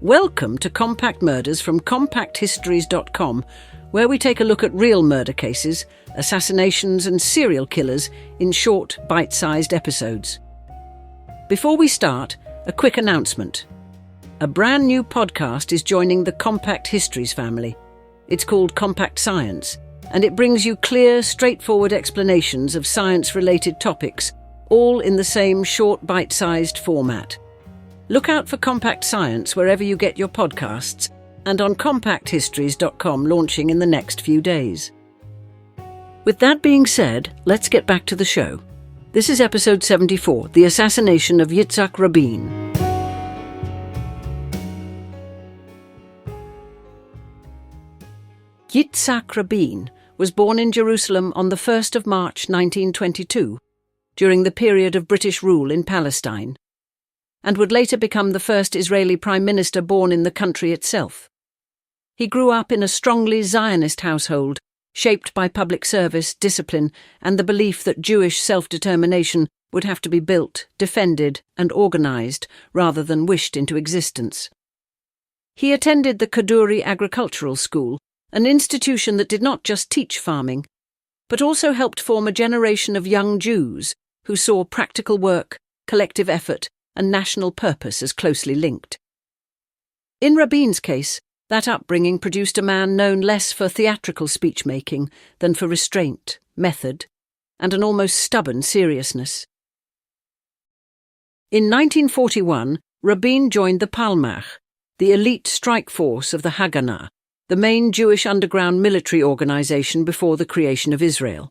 Welcome to Compact Murders from CompactHistories.com, where we take a look at real murder cases, assassinations and serial killers in short, bite-sized episodes. Before we start, a quick announcement. A brand new podcast is joining the Compact Histories family. It's called Compact Science, and it brings you clear, straightforward explanations of science-related topics, all in the same short, bite-sized format. Look out for Compact Science wherever you get your podcasts, and on CompactHistories.com, launching in the next few days. With that being said, let's get back to the show. This is episode 74, The Assassination of Yitzhak Rabin. Yitzhak Rabin was born in Jerusalem on the 1st of March 1922, during the period of British rule in Palestine, and would later become the first Israeli Prime Minister born in the country itself. He grew up in a strongly Zionist household, shaped by public service, discipline, and the belief that Jewish self-determination would have to be built, defended, and organized, rather than wished into existence. He attended the Kaduri Agricultural School, an institution that did not just teach farming, but also helped form a generation of young Jews who saw practical work, collective effort, and national purpose as closely linked. In Rabin's case, that upbringing produced a man known less for theatrical speech-making than for restraint, method, and an almost stubborn seriousness. In 1941, Rabin joined the Palmach, the elite strike force of the Haganah, the main Jewish underground military organization before the creation of Israel.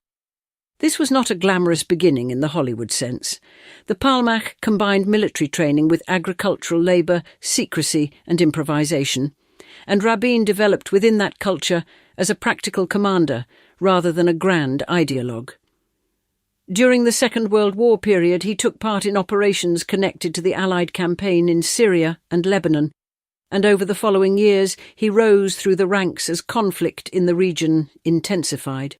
This was not a glamorous beginning in the Hollywood sense. The Palmach combined military training with agricultural labor, secrecy, and improvisation, and Rabin developed within that culture as a practical commander rather than a grand ideologue. During the Second World War period, he took part in operations connected to the Allied campaign in Syria and Lebanon, and over the following years he rose through the ranks as conflict in the region intensified.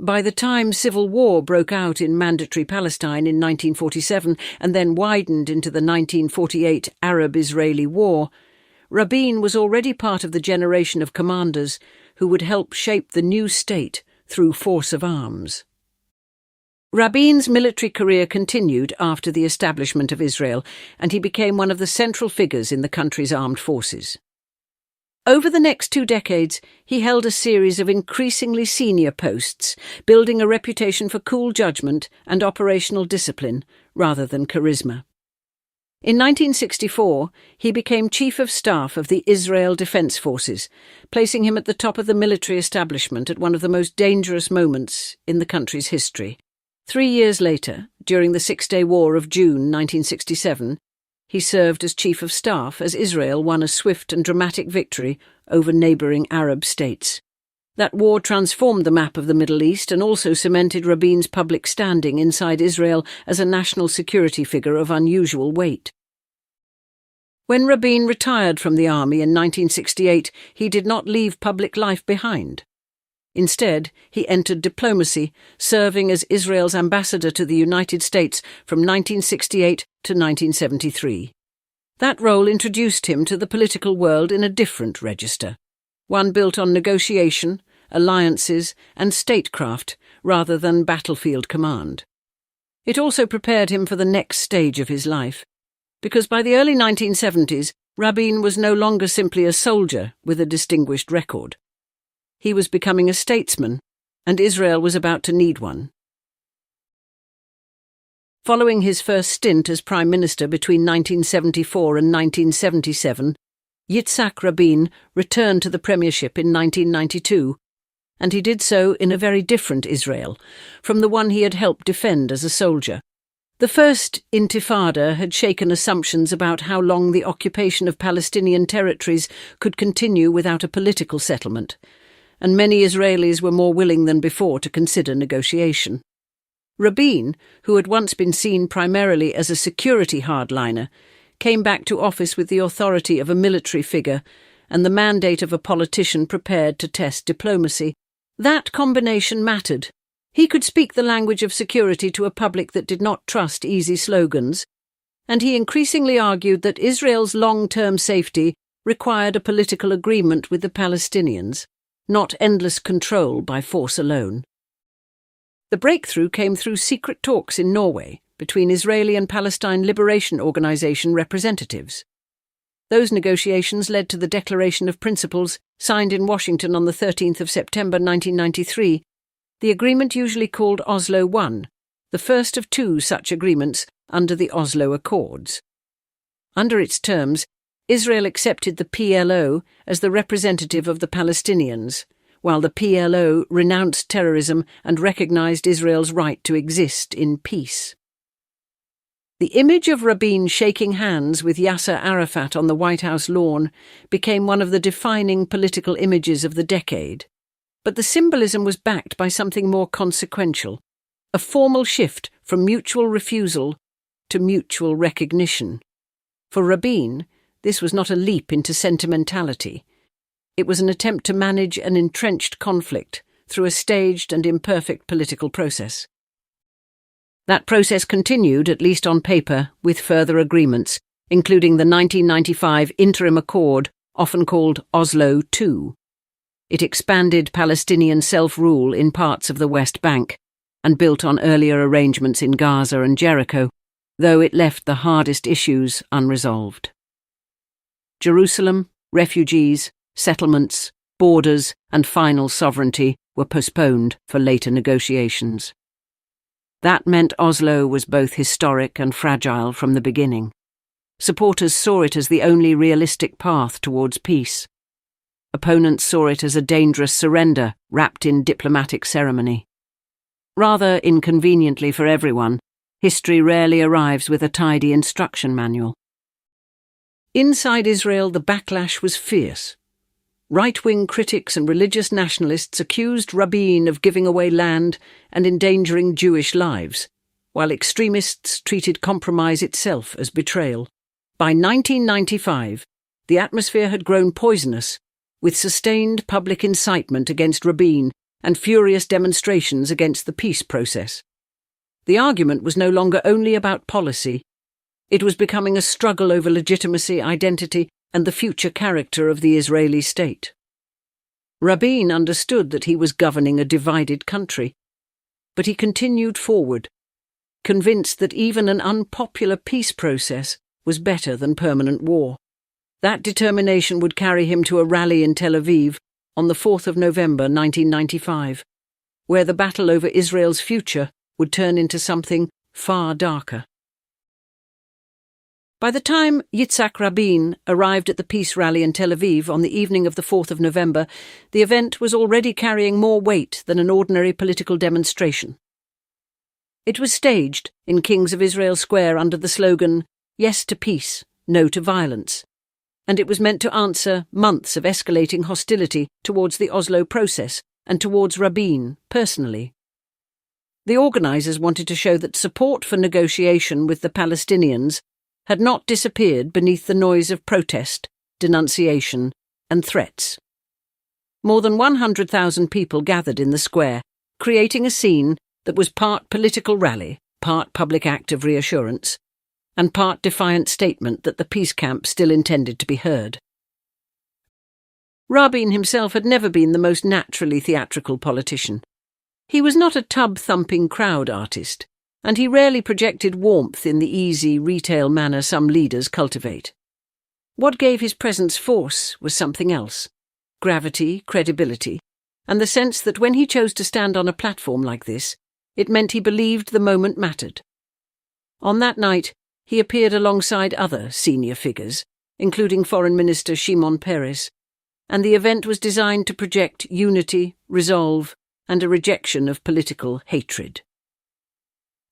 By the time civil war broke out in Mandatory Palestine in 1947 and then widened into the 1948 Arab-Israeli War, Rabin was already part of the generation of commanders who would help shape the new state through force of arms. Rabin's military career continued after the establishment of Israel, and he became one of the central figures in the country's armed forces. Over the next 2 decades, he held a series of increasingly senior posts, building a reputation for cool judgment and operational discipline rather than charisma. In 1964, he became Chief of Staff of the Israel Defense Forces, placing him at the top of the military establishment at one of the most dangerous moments in the country's history. 3 years later, during the Six-Day War of June 1967, he served as Chief of Staff as Israel won a swift and dramatic victory over neighbouring Arab states. That war transformed the map of the Middle East and also cemented Rabin's public standing inside Israel as a national security figure of unusual weight. When Rabin retired from the army in 1968, he did not leave public life behind. Instead, he entered diplomacy, serving as Israel's ambassador to the United States from 1968 to 1973. That role introduced him to the political world in a different register, one built on negotiation, alliances, and statecraft rather than battlefield command. It also prepared him for the next stage of his life, because by the early 1970s, Rabin was no longer simply a soldier with a distinguished record. He was becoming a statesman, and Israel was about to need one. Following his first stint as Prime Minister between 1974 and 1977, Yitzhak Rabin returned to the premiership in 1992, and he did so in a very different Israel from the one he had helped defend as a soldier. The first Intifada had shaken assumptions about how long the occupation of Palestinian territories could continue without a political settlement, and many Israelis were more willing than before to consider negotiation. Rabin, who had once been seen primarily as a security hardliner, came back to office with the authority of a military figure and the mandate of a politician prepared to test diplomacy. That combination mattered. He could speak the language of security to a public that did not trust easy slogans, and he increasingly argued that Israel's long-term safety required a political agreement with the Palestinians, not endless control by force alone. The breakthrough came through secret talks in Norway between Israeli and Palestine Liberation Organization representatives. Those negotiations led to the Declaration of Principles signed in Washington on the 13th of September 1993, the agreement usually called Oslo I, the first of two such agreements under the Oslo Accords. Under its terms, Israel accepted the PLO as the representative of the Palestinians, while the PLO renounced terrorism and recognized Israel's right to exist in peace. The image of Rabin shaking hands with Yasser Arafat on the White House lawn became one of the defining political images of the decade, but the symbolism was backed by something more consequential, a formal shift from mutual refusal to mutual recognition. For Rabin, this was not a leap into sentimentality. It was an attempt to manage an entrenched conflict through a staged and imperfect political process. That process continued, at least on paper, with further agreements, including the 1995 Interim Accord, often called Oslo II. It expanded Palestinian self-rule in parts of the West Bank and built on earlier arrangements in Gaza and Jericho, though it left the hardest issues unresolved. Jerusalem, refugees, settlements, borders, and final sovereignty were postponed for later negotiations. That meant Oslo was both historic and fragile from the beginning. Supporters saw it as the only realistic path towards peace. Opponents saw it as a dangerous surrender wrapped in diplomatic ceremony. Rather inconveniently for everyone, history rarely arrives with a tidy instruction manual. Inside Israel, the backlash was fierce. Right-wing critics and religious nationalists accused Rabin of giving away land and endangering Jewish lives, while extremists treated compromise itself as betrayal. By 1995, the atmosphere had grown poisonous, with sustained public incitement against Rabin and furious demonstrations against the peace process. The argument was no longer only about policy. It was becoming a struggle over legitimacy, identity, and the future character of the Israeli state. Rabin understood that he was governing a divided country, but he continued forward, convinced that even an unpopular peace process was better than permanent war. That determination would carry him to a rally in Tel Aviv on the 4th of November 1995, where the battle over Israel's future would turn into something far darker. By the time Yitzhak Rabin arrived at the peace rally in Tel Aviv on the evening of the 4th of November, the event was already carrying more weight than an ordinary political demonstration. It was staged in Kings of Israel Square under the slogan, "Yes to peace, no to violence," and it was meant to answer months of escalating hostility towards the Oslo process and towards Rabin personally. The organisers wanted to show that support for negotiation with the Palestinians had not disappeared beneath the noise of protest, denunciation, and threats. More than 100,000 people gathered in the square, creating a scene that was part political rally, part public act of reassurance, and part defiant statement that the peace camp still intended to be heard. Rabin himself had never been the most naturally theatrical politician. He was not a tub-thumping crowd artist, and he rarely projected warmth in the easy, retail manner some leaders cultivate. What gave his presence force was something else: gravity, credibility, and the sense that when he chose to stand on a platform like this, it meant he believed the moment mattered. On that night, he appeared alongside other senior figures, including Foreign Minister Shimon Peres, and the event was designed to project unity, resolve, and a rejection of political hatred.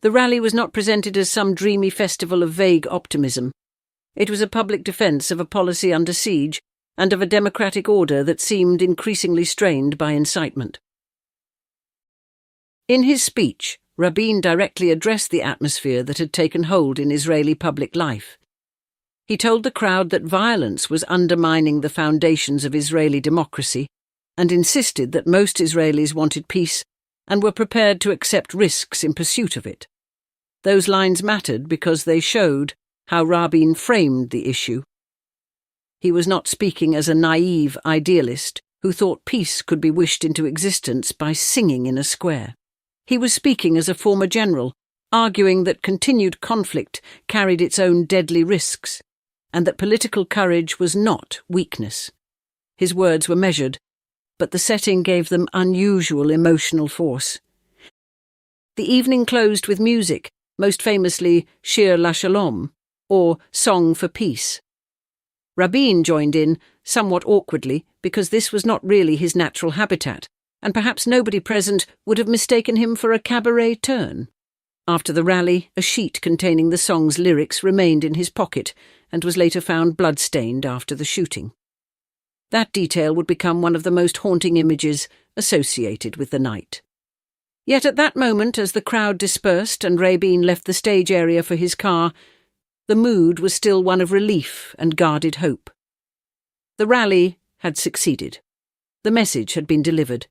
The rally was not presented as some dreamy festival of vague optimism. It was a public defence of a policy under siege and of a democratic order that seemed increasingly strained by incitement. In his speech, Rabin directly addressed the atmosphere that had taken hold in Israeli public life. He told the crowd that violence was undermining the foundations of Israeli democracy and insisted that most Israelis wanted peace and were prepared to accept risks in pursuit of it. Those lines mattered because they showed, how Rabin framed the issue. He was not speaking as a naive idealist who thought peace could be wished into existence by singing in a square. He was speaking as a former general, arguing that continued conflict carried its own deadly risks, and that political courage was not weakness. His words were measured, but the setting gave them unusual emotional force. The evening closed with music, most famously Shir LaShalom, or Song for Peace. Rabin joined in, somewhat awkwardly, because this was not really his natural habitat, and perhaps nobody present would have mistaken him for a cabaret turn. After the rally, a sheet containing the song's lyrics remained in his pocket and was later found blood-stained after the shooting. That detail would become one of the most haunting images associated with the night. Yet at that moment, as the crowd dispersed and Rabin left the stage area for his car, the mood was still one of relief and guarded hope. The rally had succeeded. The message had been delivered.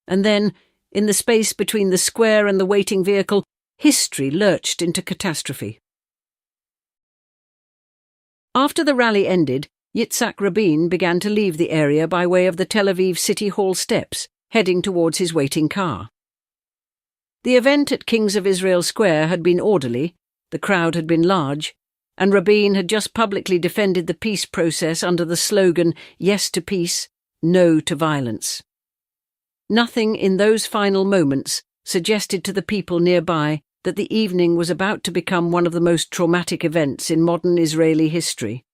And then, in the space between the square and the waiting vehicle, history lurched into catastrophe. After the rally ended, Yitzhak Rabin began to leave the area by way of the Tel Aviv City Hall steps, heading towards his waiting car. The event at Kings of Israel Square had been orderly, the crowd had been large, and Rabin had just publicly defended the peace process under the slogan, "Yes to peace, no to violence." Nothing in those final moments suggested to the people nearby that the evening was about to become one of the most traumatic events in modern Israeli history.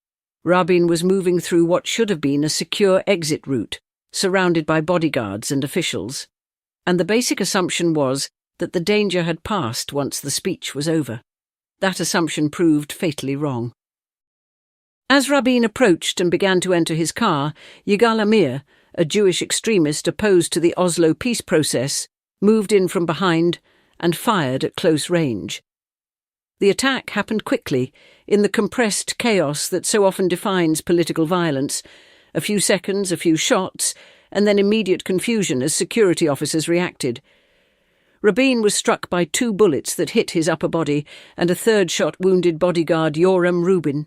Rabin was moving through what should have been a secure exit route, surrounded by bodyguards and officials, and the basic assumption was that the danger had passed once the speech was over. That assumption proved fatally wrong. As Rabin approached and began to enter his car, Yigal Amir, a Jewish extremist opposed to the Oslo peace process, moved in from behind and fired at close range. The attack happened quickly, in the compressed chaos that so often defines political violence. A few seconds, a few shots, and then immediate confusion as security officers reacted. Rabin was struck by 2 bullets that hit his upper body, and a third shot wounded bodyguard Yoram Rubin.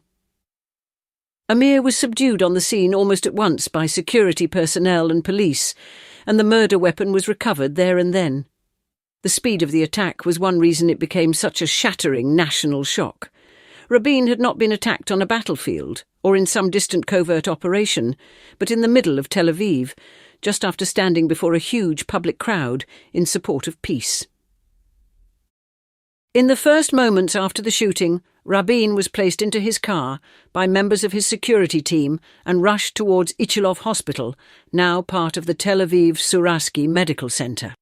Amir was subdued on the scene almost at once by security personnel and police, and the murder weapon was recovered there and then. The speed of the attack was one reason it became such a shattering national shock. Rabin had not been attacked on a battlefield or in some distant covert operation, but in the middle of Tel Aviv, just after standing before a huge public crowd in support of peace. In the first moments after the shooting, Rabin was placed into his car by members of his security team and rushed towards Ichilov Hospital, now part of the Tel Aviv Suraski Medical Center.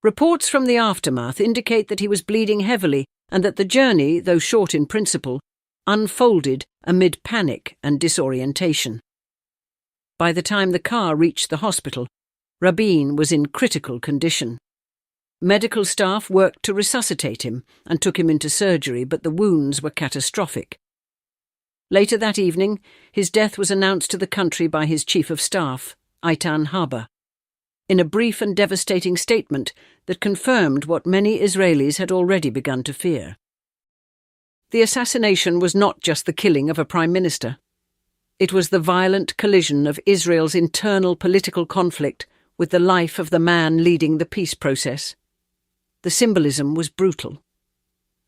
Reports from the aftermath indicate that he was bleeding heavily and that the journey, though short in principle, unfolded amid panic and disorientation. By the time the car reached the hospital, Rabin was in critical condition. Medical staff worked to resuscitate him and took him into surgery, but the wounds were catastrophic. Later that evening, his death was announced to the country by his chief of staff, Eitan Haber, in a brief and devastating statement that confirmed what many Israelis had already begun to fear. The assassination was not just the killing of a prime minister. It was the violent collision of Israel's internal political conflict with the life of the man leading the peace process. The symbolism was brutal.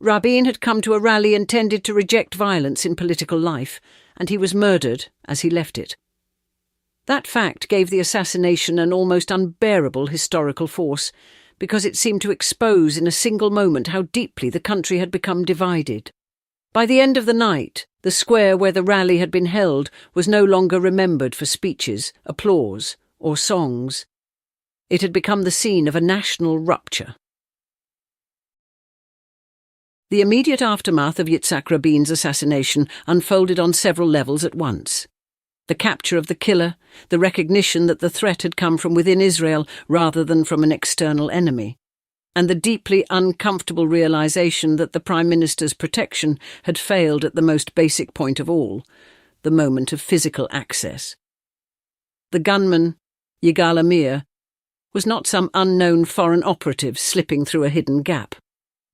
Rabin had come to a rally intended to reject violence in political life, and he was murdered as he left it. That fact gave the assassination an almost unbearable historical force, because it seemed to expose in a single moment how deeply the country had become divided. By the end of the night, the square where the rally had been held was no longer remembered for speeches, applause, or songs. It had become the scene of a national rupture. The immediate aftermath of Yitzhak Rabin's assassination unfolded on several levels at once. The capture of the killer, the recognition that the threat had come from within Israel rather than from an external enemy, and the deeply uncomfortable realization that the Prime Minister's protection had failed at the most basic point of all, the moment of physical access. The gunman, Yigal Amir, was not some unknown foreign operative slipping through a hidden gap.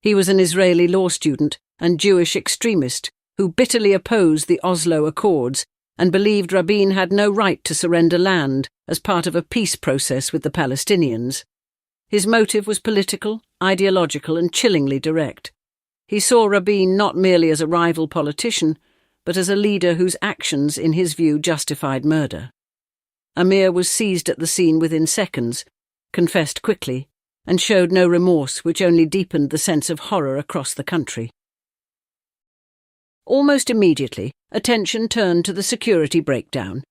He was an Israeli law student and Jewish extremist who bitterly opposed the Oslo Accords and believed Rabin had no right to surrender land as part of a peace process with the Palestinians. His motive was political, ideological, and chillingly direct. He saw Rabin not merely as a rival politician, but as a leader whose actions, in his view, justified murder. Amir was seized at the scene within seconds, confessed quickly, and showed no remorse, which only deepened the sense of horror across the country. Almost immediately, attention turned to the security breakdown.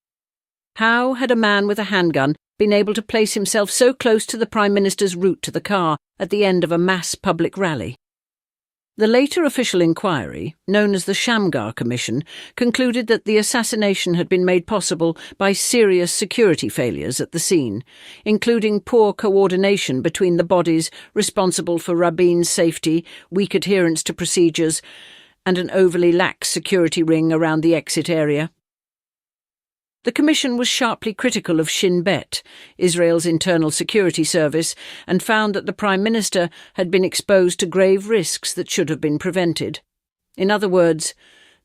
How had a man with a handgun been able to place himself so close to the Prime Minister's route to the car at the end of a mass public rally? The later official inquiry, known as the Shamgar Commission, concluded that the assassination had been made possible by serious security failures at the scene, including poor coordination between the bodies responsible for Rabin's safety, weak adherence to procedures, and an overly lax security ring around the exit area. The Commission was sharply critical of Shin Bet, Israel's internal security service, and found that the Prime Minister had been exposed to grave risks that should have been prevented. In other words,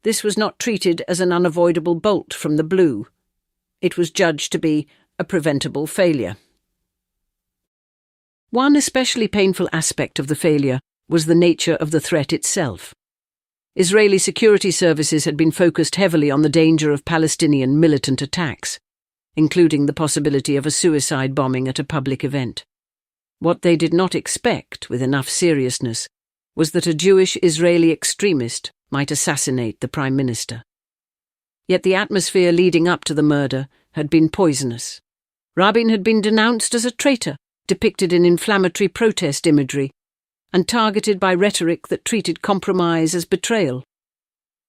this was not treated as an unavoidable bolt from the blue. It was judged to be a preventable failure. One especially painful aspect of the failure was the nature of the threat itself. Israeli security services had been focused heavily on the danger of Palestinian militant attacks, including the possibility of a suicide bombing at a public event. What they did not expect with enough seriousness was that a Jewish Israeli extremist might assassinate the Prime Minister. Yet the atmosphere leading up to the murder had been poisonous. Rabin had been denounced as a traitor, depicted in inflammatory protest imagery, and targeted by rhetoric that treated compromise as betrayal.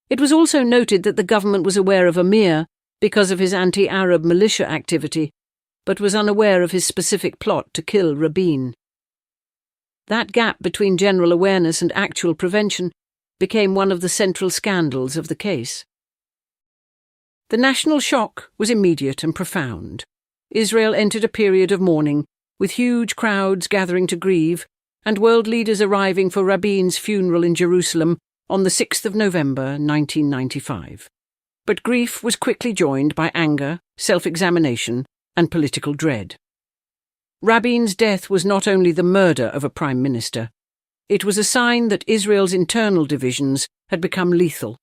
It was also noted that the government was aware of Amir because of his anti-Arab militia activity, but was unaware of his specific plot to kill Rabin. That gap between general awareness and actual prevention became one of the central scandals of the case. The national shock was immediate and profound. Israel entered a period of mourning, with huge crowds gathering to grieve, and world leaders arriving for Rabin's funeral in Jerusalem on the 6th of November 1995. But grief was quickly joined by anger, self-examination, and political dread. Rabin's death was not only the murder of a prime minister, it was a sign that Israel's internal divisions had become lethal,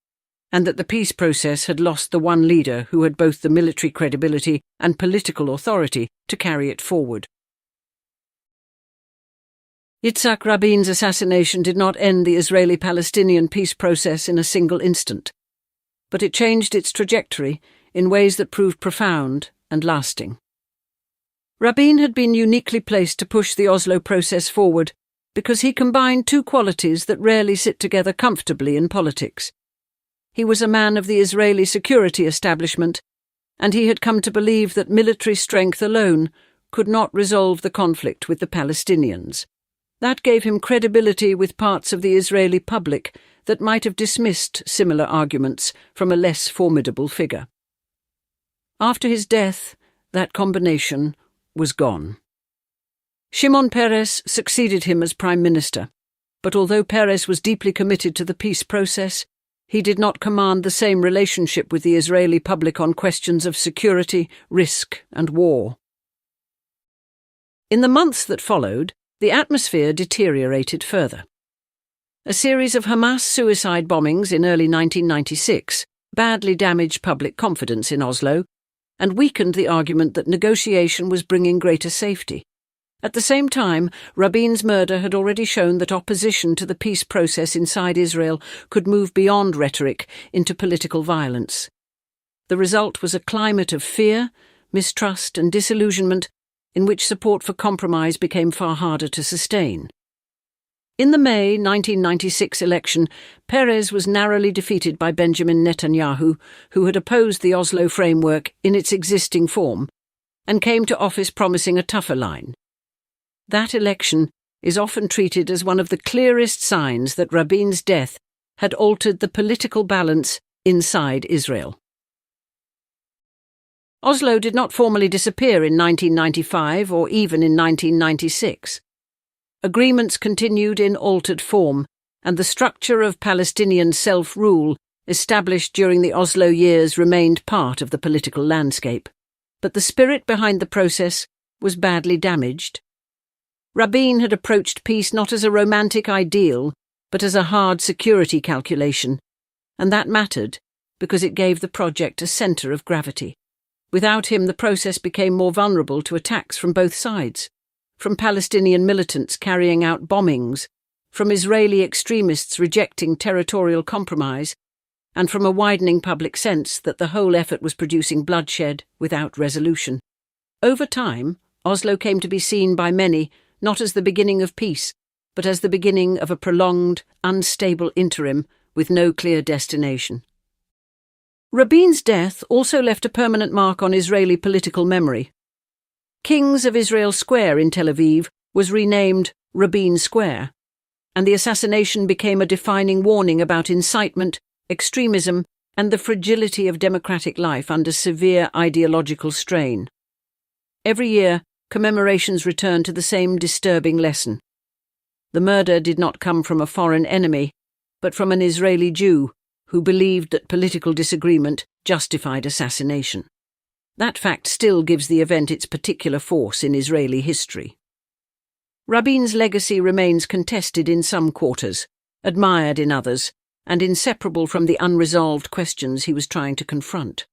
and that the peace process had lost the one leader who had both the military credibility and political authority to carry it forward. Yitzhak Rabin's assassination did not end the Israeli-Palestinian peace process in a single instant, but it changed its trajectory in ways that proved profound and lasting. Rabin had been uniquely placed to push the Oslo process forward because he combined two qualities that rarely sit together comfortably in politics. He was a man of the Israeli security establishment, and he had come to believe that military strength alone could not resolve the conflict with the Palestinians. That gave him credibility with parts of the Israeli public that might have dismissed similar arguments from a less formidable figure. After his death, that combination was gone. Shimon Peres succeeded him as Prime Minister, but although Peres was deeply committed to the peace process, he did not command the same relationship with the Israeli public on questions of security, risk, and war. In the months that followed, the atmosphere deteriorated further. A series of Hamas suicide bombings in early 1996 badly damaged public confidence in Oslo and weakened the argument that negotiation was bringing greater safety. At the same time, Rabin's murder had already shown that opposition to the peace process inside Israel could move beyond rhetoric into political violence. The result was a climate of fear, mistrust, and disillusionment in which support for compromise became far harder to sustain. In the May 1996 election, Peres was narrowly defeated by Benjamin Netanyahu, who had opposed the Oslo framework in its existing form, and came to office promising a tougher line. That election is often treated as one of the clearest signs that Rabin's death had altered the political balance inside Israel. Oslo did not formally disappear in 1995 or even in 1996. Agreements continued in altered form, and the structure of Palestinian self-rule established during the Oslo years remained part of the political landscape. But the spirit behind the process was badly damaged. Rabin had approached peace not as a romantic ideal, but as a hard security calculation, and that mattered because it gave the project a centre of gravity. Without him, the process became more vulnerable to attacks from both sides, from Palestinian militants carrying out bombings, from Israeli extremists rejecting territorial compromise, and from a widening public sense that the whole effort was producing bloodshed without resolution. Over time, Oslo came to be seen by many not as the beginning of peace, but as the beginning of a prolonged, unstable interim with no clear destination. Rabin's death also left a permanent mark on Israeli political memory. Kings of Israel Square in Tel Aviv was renamed Rabin Square, and the assassination became a defining warning about incitement, extremism, and the fragility of democratic life under severe ideological strain. Every year, commemorations return to the same disturbing lesson. The murder did not come from a foreign enemy, but from an Israeli Jew who believed that political disagreement justified assassination. That fact still gives the event its particular force in Israeli history. Rabin's legacy remains contested in some quarters, admired in others, and inseparable from the unresolved questions he was trying to confront.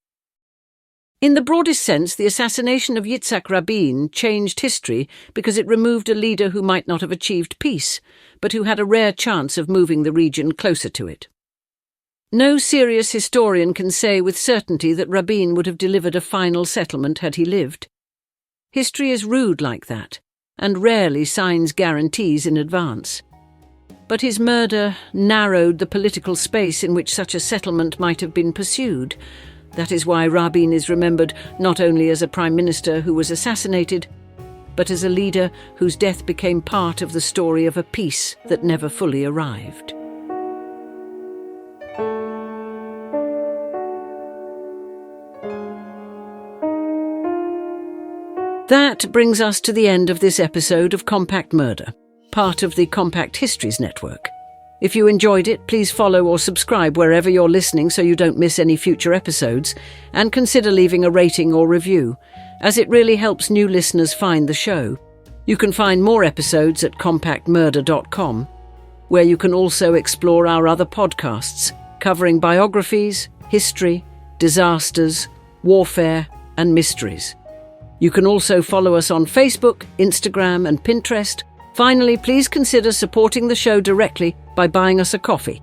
In the broadest sense, the assassination of Yitzhak Rabin changed history because it removed a leader who might not have achieved peace, but who had a rare chance of moving the region closer to it. No serious historian can say with certainty that Rabin would have delivered a final settlement had he lived. History is rude like that, and rarely signs guarantees in advance. But his murder narrowed the political space in which such a settlement might have been pursued. That is why Rabin is remembered not only as a prime minister who was assassinated, but as a leader whose death became part of the story of a peace that never fully arrived. That brings us to the end of this episode of Compact Murder, part of the Compact Histories Network. If you enjoyed it, please follow or subscribe wherever you're listening so you don't miss any future episodes, and consider leaving a rating or review, as it really helps new listeners find the show. You can find more episodes at compactmurder.com, where you can also explore our other podcasts, covering biographies, history, disasters, warfare, and mysteries. You can also follow us on Facebook, Instagram, and Pinterest. Finally, please consider supporting the show directly by buying us a coffee.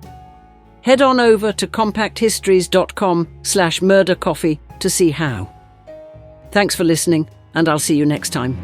Head on over to compacthistories.com/murdercoffee to see how. Thanks for listening, and I'll see you next time.